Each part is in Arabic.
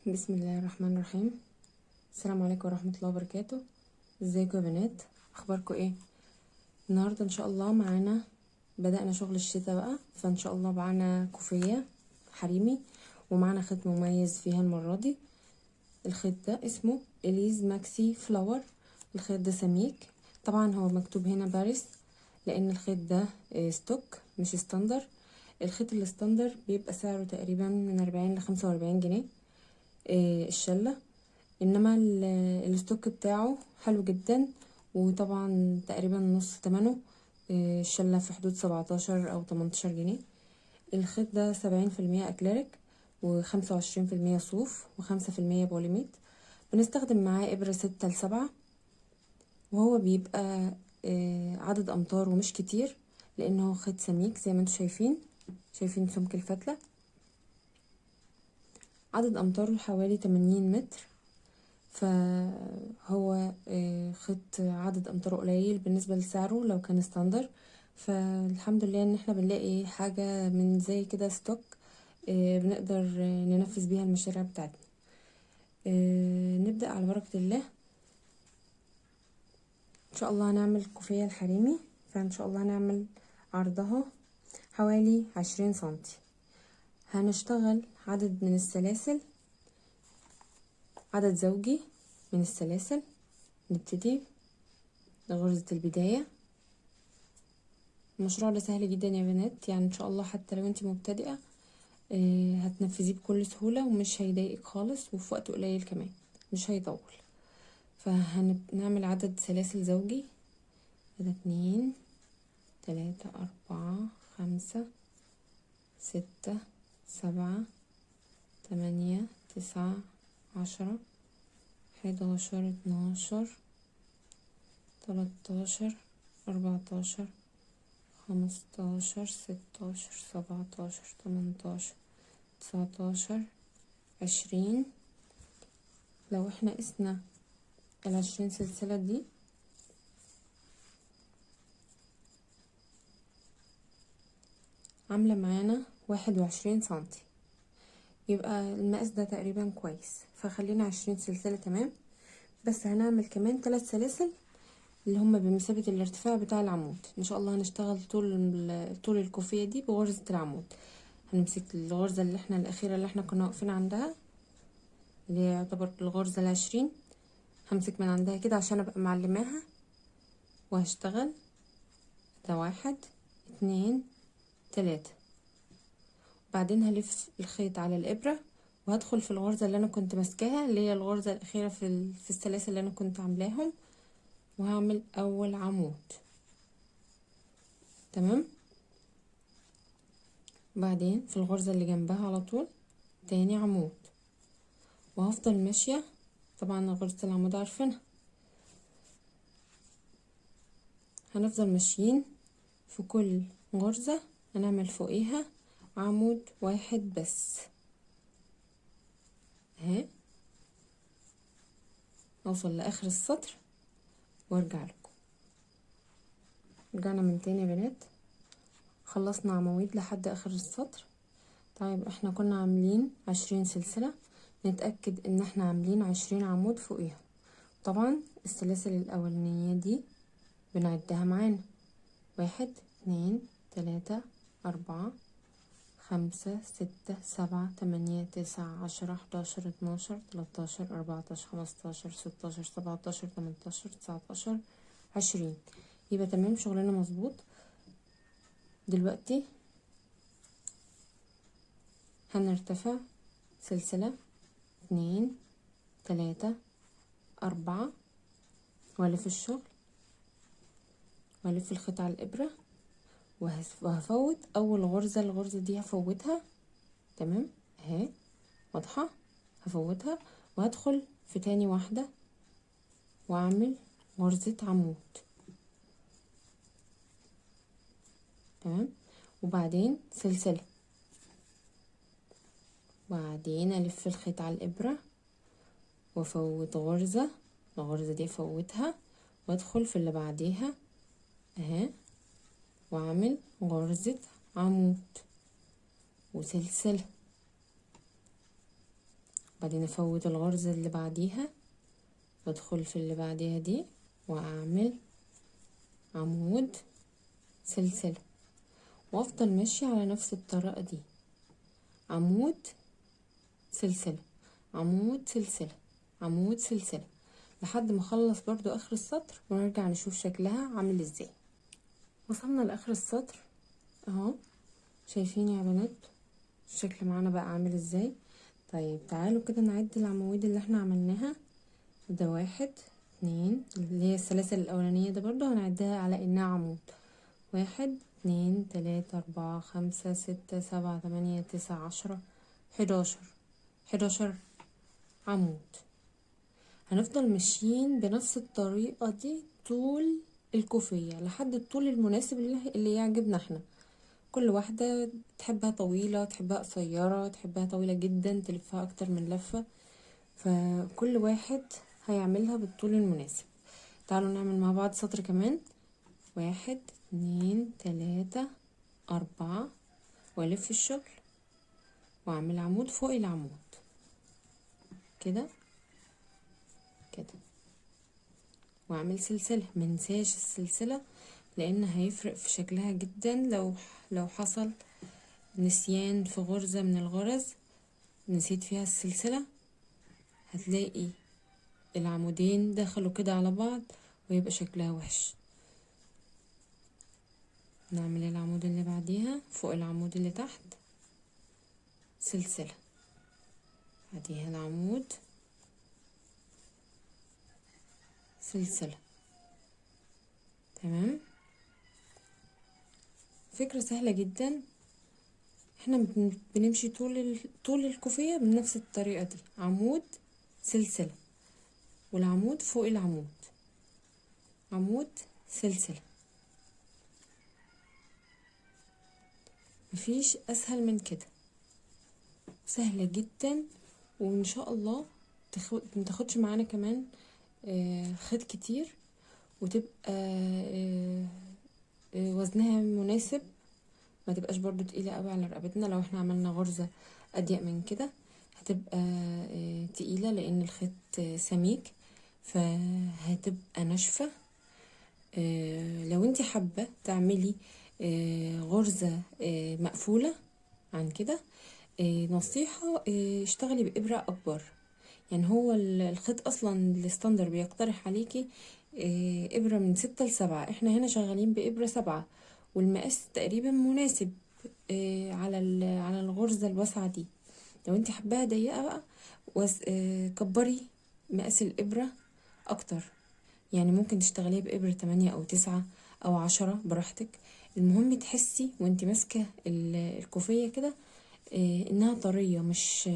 بسم الله الرحمن الرحيم. السلام عليكم ورحمة الله وبركاته. ازيكم يا بنات؟ اخباركم ايه؟ النهاردة ان شاء الله معانا بدأنا شغل الشتاء بقى، فان شاء الله معانا كوفية حريمي ومعانا خيط مميز فيها المرة دي. الخيط ده اسمه اليز ماكسي فلاور. الخيط ده سميك، طبعا هو مكتوب هنا باريس لان الخيط ده ستوك مش ستاندر. الخيط الستاندر بيبقى سعره تقريبا من 40 ل 45 جنيه الشلة، انما الستوك بتاعه حلو جدا، وطبعا تقريبا نص ثمنه. الشلة في حدود 17 او 18 جنيه. الخيط ده 70% اكليريك و25% صوف و5% بوليميت. بنستخدم معاه ابرة 6 ل7، وهو بيبقى عدد امتار ومش كتير لانه خيط سميك زي ما انتم شايفين سمك الفتلة. عدد امتاره حوالي 80 متر، فهو خيط عدد امتاره قليل بالنسبه لسعره لو كان ستاندر. فالحمد لله ان احنا بنلاقي حاجه من زي كده ستوك بنقدر ننفذ بيها المشاريع بتاعتنا. نبدا على بركه الله. ان شاء الله هنعمل كوفيه الحريمي، فان شاء الله هنعمل عرضها حوالي 20 سنتي. هنشتغل عدد من السلاسل، عدد زوجي من السلاسل. نبتدي غرزة البداية. المشروع ده سهل جدا يا بنات، يعني ان شاء الله حتى لو انت مبتدئة هتنفذيه بكل سهولة ومش هيضايقك خالص، وفي وقت قليل كمان مش هيطول. فهنعمل عدد سلاسل زوجي. 2 3 4 5 6 7 8 9 10 11 12 13 14 15 16 17 18 19 20. لو احنا قسنا 20 سلسلة دي عاملة معانا 21 سنتي، يبقى المقاس ده تقريبا كويس، فخلينا 20 سلسلة تمام. بس هنعمل كمان 3 سلاسل اللي هما بمثابة الارتفاع بتاع العمود. ان شاء الله هنشتغل طول الكوفية دي بغرزة العمود. هنمسك الغرزة اللي احنا الأخيرة اللي احنا كنا واقفين عندها، اللي هي يعتبر الغرزة 20. همسك من عندها كده عشان ابقى معلماها، وهشتغل ده 1 2 3. بعدين هلف الخيط على الإبرة وهدخل في الغرزة اللي انا كنت ماسكاها، اللي هي الغرزة الأخيرة في السلاسل اللي انا كنت عاملاهم، وهعمل أول عمود. تمام. بعدين في الغرزة اللي جنبها على طول تاني عمود، وهفضل ماشية. طبعا غرزة العمود عارفينها، هنفضل ماشيين في كل غرزة هنعمل فوقيها عمود واحد بس اهي، اوصل لاخر السطر وارجع لكم. رجعنا من تاني يا بنات، خلصنا عواميد لحد اخر السطر. طيب احنا كنا عاملين 20 سلسلة، نتأكد ان احنا عاملين 20 عمود فوقيها. طبعا السلاسل الاولانية دي بنعدها معانا 1 2 3 4 5 6 7 8 9 10 11 12 13 14 15 16 17 18 19 20. يبقى تمام، شغلنا مظبوط. دلوقتي هنرتفع سلسلة 2 3 4، والف الشغل والف الخيط على الابرة، وهفوت اول غرزة. الغرزة دي هفوتها تمام اهي واضحة، هفوتها وهدخل في تاني واحدة واعمل غرزة عمود. تمام. وبعدين سلسلة، وبعدين الف الخيط على الابرة وافوت غرزة، الغرزة دي افوتها وادخل في اللي بعديها اهي واعمل غرزة عمود وسلسلة، بعدين افوت الغرزة اللي بعديها وادخل في اللي بعديها دي واعمل عمود سلسلة، وافضل ماشية على نفس الطريقة دي، عمود سلسلة عمود سلسلة عمود سلسلة، لحد ما اخلص برضو اخر السطر ونرجع نشوف شكلها عامل ازاي. وصلنا لاخر السطر اهو، شايفين يا بنات الشكل معانا بقى عامل ازاي؟ طيب تعالوا كده نعد العواميد اللي احنا عملناها. ده 1 2 اللي هي السلاسل الاولانية ده برضو هنعدها على انها عمود، 1 2 3 4 5 6 7 8 9 10 11 عمود. هنفضل ماشيين بنفس الطريقة دي طول الكوفية لحد الطول المناسب اللي يعجبنا احنا. كل واحدة تحبها طويلة، تحبها قصيرة، تحبها طويلة جدا تلفها اكتر من لفة، فكل واحد هيعملها بالطول المناسب. تعالوا نعمل مع بعض سطر كمان. 1 2 3 4 والف الشغل واعمل عمود فوق العمود كده كده، واعمل سلسلة. منساش السلسلة لان هيفرق في شكلها جدا لو حصل نسيان في غرزة من الغرز نسيت فيها السلسلة، هتلاقي العمودين دخلوا كده على بعض ويبقى شكلها وحش. نعمل العمود اللي بعديها فوق العمود اللي تحت سلسلة، بعديها العمود سلسلة. تمام، فكرة سهلة جدا. احنا بنمشي طول الكوفية بنفس الطريقة دي، عمود سلسلة والعمود فوق العمود عمود سلسلة. مفيش اسهل من كده، سهلة جدا، وان شاء الله متاخدش معانا كمان خيط كتير، وتبقى وزنها مناسب، ما تبقاش برضو تقيلة قوي على رقبتنا. لو احنا عملنا غرزة اضيق من كده هتبقى تقيلة لان الخيط سميك فهتبقى ناشفة. لو انتي حابة تعملي غرزة مقفولة عن كده، نصيحة اشتغلي بإبرة أكبر. يعني هو الخيط أصلا الستاندر بيقترح عليكي إبرة من 6 ل7، احنا هنا شغالين بإبرة 7 والمقاس تقريبا مناسب على الغرزة الواسعة دي. لو انتي حباها ضيقة بقى كبري مقاس الإبرة أكتر، يعني ممكن تشتغليها بإبرة 8 أو 9 أو 10 براحتك. المهم تحسي وانتي ماسكة الكوفية كده انها طرية مش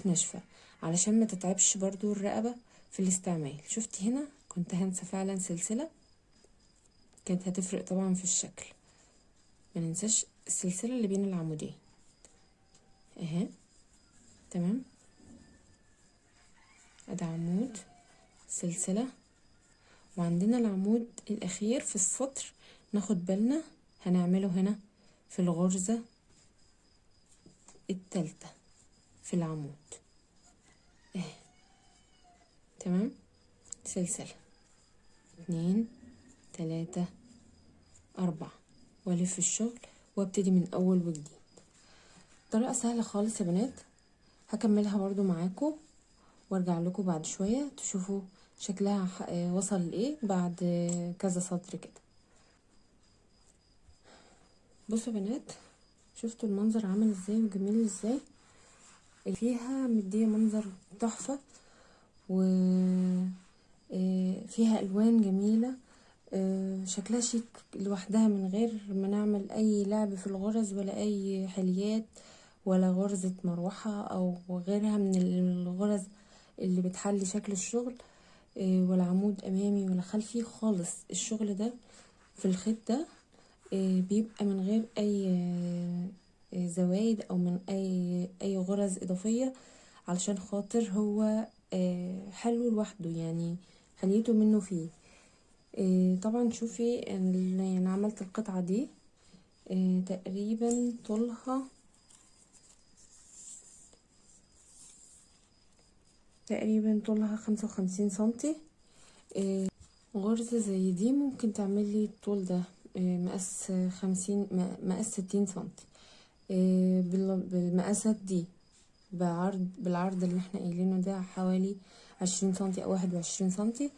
ناشفة، علشان ما تتعبش برضو الرقبة في الاستعمال. شفتي هنا كنت هنسى فعلا سلسلة، كانت هتفرق طبعا في الشكل. ما ننساش السلسلة اللي بين العمودين اهي. تمام، ادي عمود سلسلة، وعندنا العمود الاخير في السطر ناخد بالنا هنعمله هنا في الغرزة التالتة في العمود اهي. تمام، سلسلة 2 3 4 والف الشغل وابتدي من اول وجديد. طريقة سهلة خالص يا بنات، هكملها برضو معاكم وارجع لكم بعد شوية تشوفوا شكلها وصل لايه بعد كذا سطر كده. بصوا يا بنات، شفتوا المنظر عامل ازاي وجميل ازاي؟ فيها مدية منظر تحفة، وفيها الوان جميلة، شكلها شيك لوحدها من غير ما نعمل اي لعب في الغرز ولا اي حليات ولا غرزة مروحة او غيرها من الغرز اللي بتحلي شكل الشغل، ولا عمود امامي ولا خلفي خالص. الشغل ده في الخيط ده بيبقى من غير اي زوايد او من اي غرز اضافية، علشان خاطر هو حلو لوحده، يعني خليته منه فيه. طبعا شوفي انا عملت القطعة دي تقريبا طولها تقريبا طولها 55 سنتي. غرزة زي دي ممكن تعملي الطول ده مقاس 50 مقاس 60 سنتي. بالمقاسات دي بالعرض اللي احنا قايلينه ده حوالي 20 سنتي او 21 سنتي.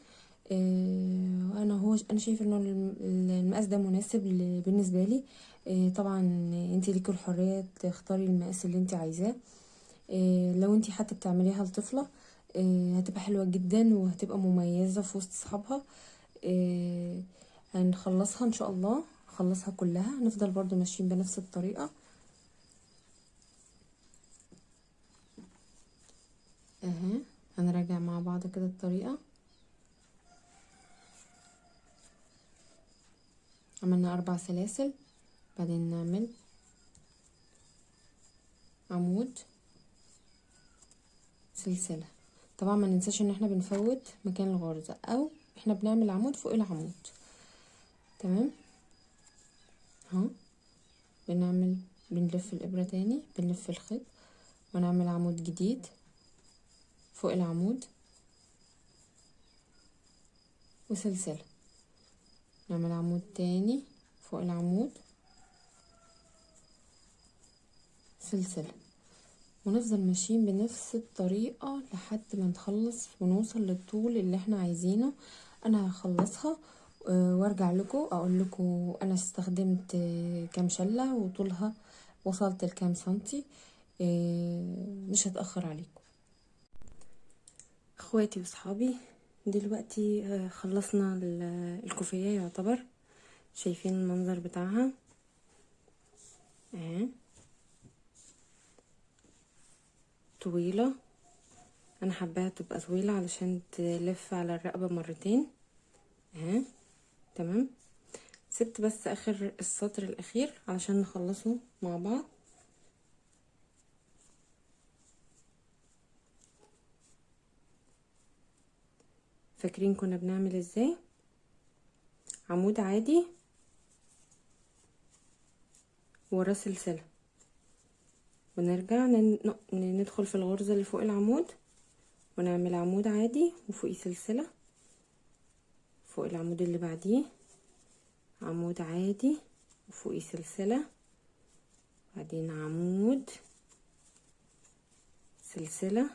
انا شايفه انه المقاس ده مناسب بالنسبه لي. طبعا انت ليكي الحريه تختاري المقاس اللي انت عايزاه. لو انت حتى بتعمليها لطفله هتبقى حلوه جدا وهتبقى مميزه في وسط اصحابها. هنخلصها ان شاء الله، نخلصها كلها، هنفضل برضو ماشيين بنفس الطريقه اهي. هنراجع مع بعض كده الطريقه. عملنا 4 سلاسل، بعدين نعمل عمود سلسله. طبعا ما ننساش ان احنا بنفوت مكان الغرزه او احنا بنعمل عمود فوق العمود. تمام اهو. بنلف الابره تاني، بنلف الخيط ونعمل عمود جديد فوق العمود وسلسله، نعمل عمود تاني فوق العمود سلسله، ونفضل ماشيين بنفس الطريقه لحد ما نخلص ونوصل للطول اللي احنا عايزينه. انا هخلصها وارجع لكم اقول لكم انا استخدمت كام شله وطولها وصلت لكام سنتي. مش هتاخر عليكم اخواتي وصحابي. دلوقتي خلصنا الكوفيه يعتبر. شايفين المنظر بتاعها اهي، طويله. انا حباها تبقى طويله علشان تلف على الرقبه مرتين اهي. تمام. سبت بس اخر السطر الاخير علشان نخلصه مع بعض. فاكرين كنا بنعمل ازاي؟ عمود عادي وراه سلسله، ونرجع ندخل في الغرزه اللي فوق العمود ونعمل عمود عادي وفوقيه سلسله، فوق العمود اللي بعديه عمود عادي وفوقيه سلسله، بعدين عمود سلسله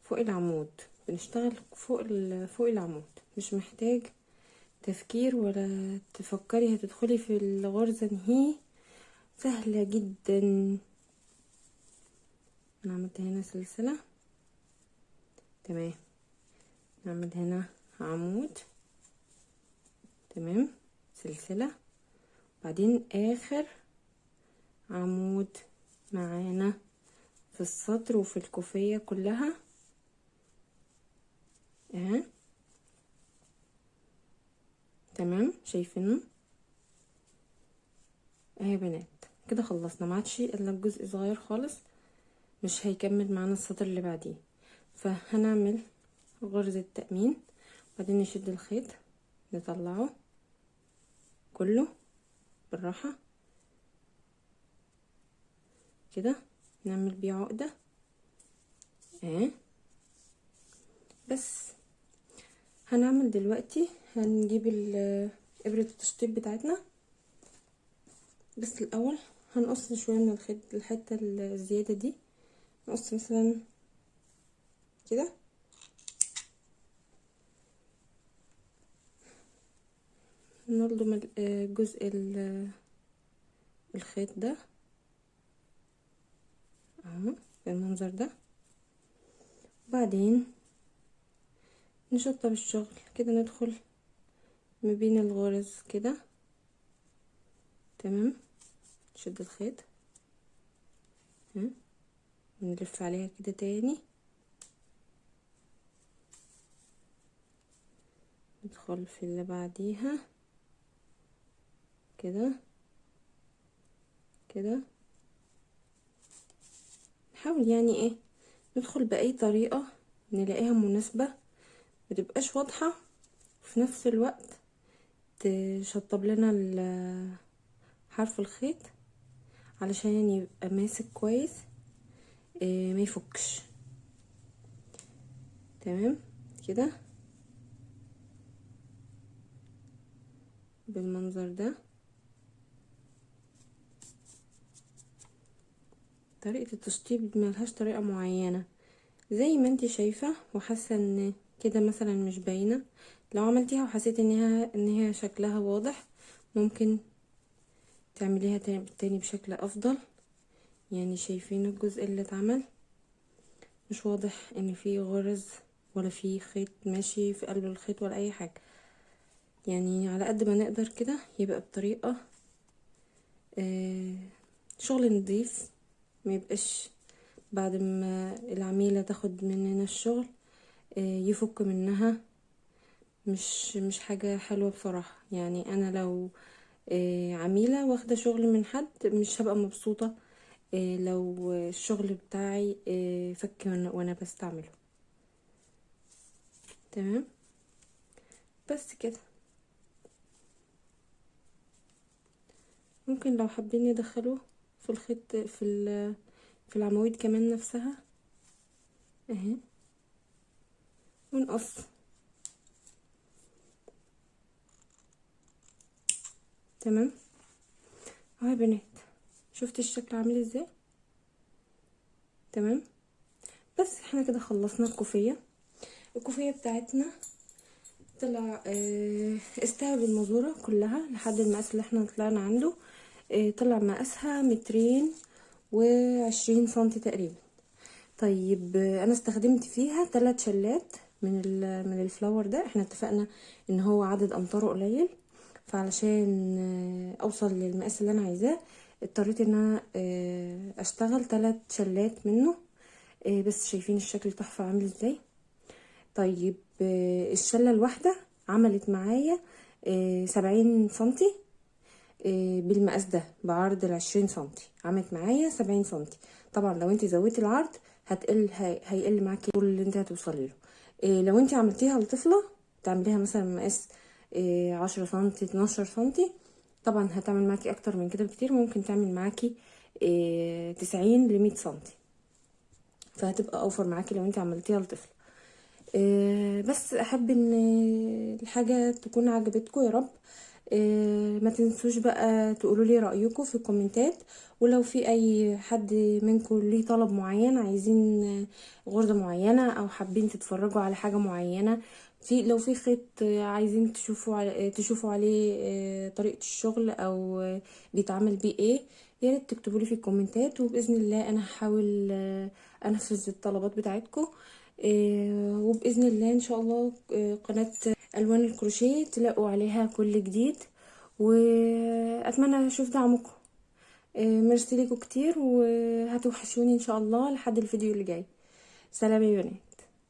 فوق العمود. بنشتغل فوق العمود، مش محتاج تفكير ولا تفكري هتدخلي في الغرزه انهي، سهله جدا. انا عملت هنا سلسله تمام، نعمل هنا عمود تمام سلسله، بعدين اخر عمود معانا في السطر وفي الكوفيه كلها اهي. تمام شايفينه اهي بنات. كده خلصنا، ما عادش الا الجزء صغير خالص مش هيكمل معانا السطر اللي بعديه. فهنعمل غرزة تأمين، بعدين نشد الخيط نطلعه كله بالراحة كده، نعمل بيه عقدة اهي. بس هنعمل دلوقتي هنجيب ابرة التشطيب بتاعتنا، بس الاول هنقص شوية من الخيط الحتة الزيادة دي، نقص مثلا كده نلضم جزء الخيط ده اهو بالمنظر ده، بعدين نشطب الشغل كده، ندخل ما بين الغرز كده تمام. نشد الخيط نلف عليها كده تاني، ندخل في اللي بعديها كده كده، نحاول يعني ايه ندخل بأي طريقة نلاقيها مناسبة، متبقاش واضحة وفي نفس الوقت تشطب لنا حرف الخيط علشان يبقى ماسك كويس ما يفكش. تمام كده بالمنظر ده. طريقة التشطيب ملهاش طريقة معينة، زي ما انتي شايفة وحاسة ان كده مثلا مش باينة. لو عملتيها وحسيت ان هي شكلها واضح، ممكن تعمليها تاني بشكل افضل. يعني شايفين الجزء اللي اتعمل مش واضح ان فيه غرز ولا فيه خيط ماشي في قلب الخيط ولا اي حاجة. يعني على قد ما نقدر كده يبقى بطريقة شغل نضيف، ما يبقاش بعد ما العميلة تاخد مننا الشغل يفك منها. مش حاجة حلوة بصراحة. يعني انا لو عميلة واخدة شغل من حد مش هبقى مبسوطة لو الشغل بتاعي فك وانا بستعمله. تمام بس كده. ممكن لو حابين ندخلوه في الخيط في العواميد كمان نفسها اهي، ونقص. تمام اهو يا بنات، شفت الشكل عامل ازاي؟ تمام بس احنا كده خلصنا الكوفية بتاعتنا. طلع استوى بالمزورة كلها لحد المقاس اللي احنا طلعنا عنده. طلع مقاسها 220 سنتي تقريبا. طيب انا استخدمت فيها 3 شلات من الفلاور ده. احنا اتفقنا ان هو عدد امتاره قليل، فعلشان اوصل للمقاس اللي انا عايزاه اضطريت ان انا اشتغل 3 شلات منه. بس شايفين الشكل تحفة عامل ازاي؟ طيب الشلة الواحدة عملت معايا 70 سنتي. بالمقاس ده بعرض 20 سنتي عملت معايا 70 سنتي. طبعا لو انت زودتي العرض هيقل معاكي الطول اللي انت هتوصلي له. لو انت عملتيها لطفلة تعمليها مثلا مقاس 10 سنتي 12 سنتي، طبعا هتعمل معاكي اكتر من كده بكتير. ممكن تعمل معاكي 90 ل100 سنتي، فهتبقى اوفر معاكي لو انت عملتيها لطفل. بس احب ان الحاجة تكون عجبتكم يا رب. ما تنسوش بقى تقولوا لي رأيكم في الكومنتات. ولو في اي حد منكم ليه طلب معين، عايزين غرزة معينة او حابين تتفرجوا على حاجة معينة، لو في خيط عايزين تشوفوا عليه طريقة الشغل او بيتعمل بيه ايه، يا ريت تكتبوا لي في الكومنتات، وباذن الله انا هحاول انفذ الطلبات بتاعتكم. وباذن الله ان شاء الله قناه الوان الكروشيه تلاقوا عليها كل جديد، واتمنى اشوف دعمكم. ميرسي ليكم كتير، وهتوحشوني ان شاء الله لحد الفيديو اللي جاي. سلام يا بنات.